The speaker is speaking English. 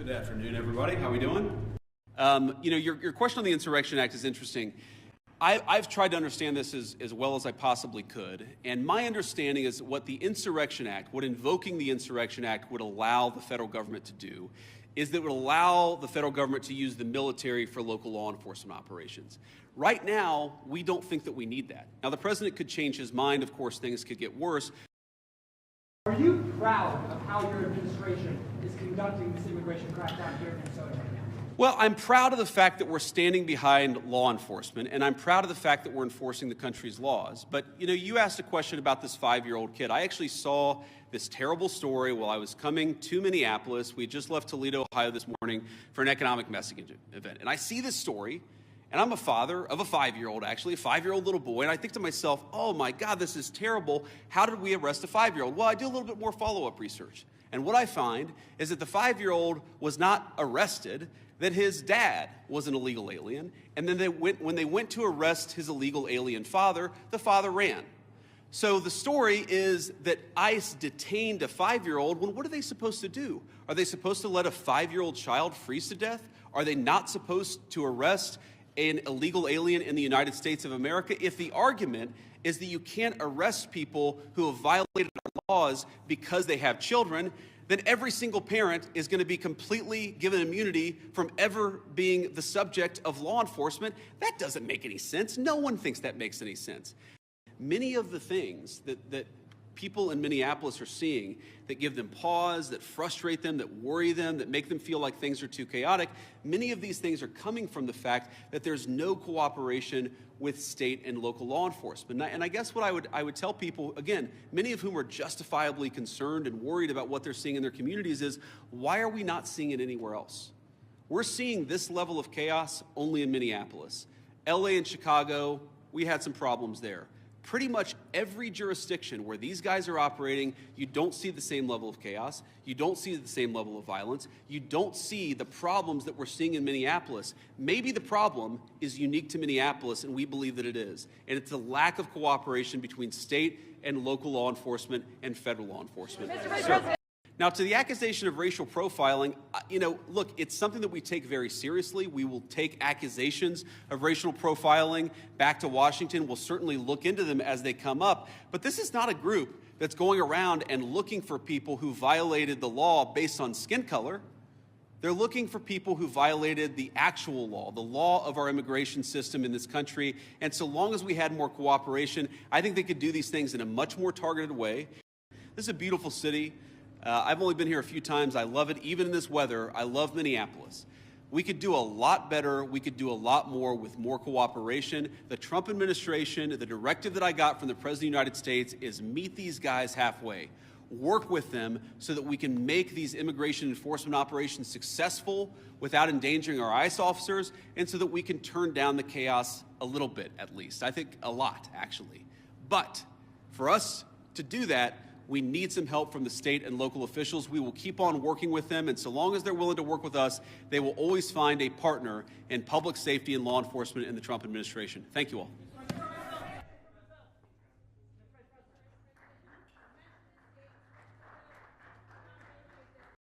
Good afternoon, everybody. How are we doing? Your question on the Insurrection Act is interesting. I've tried to understand this as well as I possibly could, and my understanding is what the Insurrection Act, what invoking the Insurrection Act would allow the federal government to do is that it would allow the federal government to use the military for local law enforcement operations. Right now, we don't think that we need that. Now, the president could change his mind. Of course, things could get worse. Are you proud of how your administration is conducting this immigration crackdown here in Minnesota right now? Well, I'm proud of the fact that we're standing behind law enforcement, and I'm proud of the fact that we're enforcing the country's laws. But, you asked a question about this 5-year-old kid. I actually saw this terrible story while I was coming to Minneapolis. We just left Toledo, Ohio this morning for an economic messaging event. And I see this story, and I'm a father of a 5-year-old, actually, a 5-year-old little boy. And I think to myself, oh my God, this is terrible. How did we arrest a 5-year-old? Well, I do a little bit more follow-up research. And what I find is that the 5-year-old was not arrested, that his dad was an illegal alien. And then when they went to arrest his illegal alien father, the father ran. So the story is that ICE detained a 5-year-old. Well, what are they supposed to do? Are they supposed to let a 5-year-old child freeze to death? Are they not supposed to arrest an illegal alien in the United States of America? If the argument is that you can't arrest people who have violated our laws because they have children, then every single parent is going to be completely given immunity from ever being the subject of law enforcement. That doesn't make any sense. No one thinks that makes any sense. Many of the things that people in Minneapolis are seeing that give them pause, that frustrate them, that worry them, that make them feel like things are too chaotic, many of these things are coming from the fact that there's no cooperation with state and local law enforcement. And I guess what I would tell people, again, many of whom are justifiably concerned and worried about what they're seeing in their communities, is why are we not seeing it anywhere else? We're seeing this level of chaos only in Minneapolis. LA and Chicago, we had some problems there. Pretty much every jurisdiction where these guys are operating, you don't see the same level of chaos. You don't see the same level of violence. You don't see the problems that we're seeing in Minneapolis. Maybe the problem is unique to Minneapolis, and we believe that it is. And it's a lack of cooperation between state and local law enforcement and federal law enforcement. Now, to the accusation of racial profiling, look, it's something that we take very seriously. We will take accusations of racial profiling back to Washington. We'll certainly look into them as they come up. But this is not a group that's going around and looking for people who violated the law based on skin color. They're looking for people who violated the actual law, the law of our immigration system in this country. And so long as we had more cooperation, I think they could do these things in a much more targeted way. This is a beautiful city. I've only been here a few times. I love it. Even in this weather, I love Minneapolis. We could do a lot better. We could do a lot more with more cooperation. The Trump administration, the directive that I got from the President of the United States is meet these guys halfway. Work with them so that we can make these immigration enforcement operations successful without endangering our ICE officers, and so that we can turn down the chaos a little bit, at least. I think a lot, actually. But for us to do that, we need some help from the state and local officials. We will keep on working with them, and so long as they're willing to work with us, they will always find a partner in public safety and law enforcement in the Trump administration. Thank you all.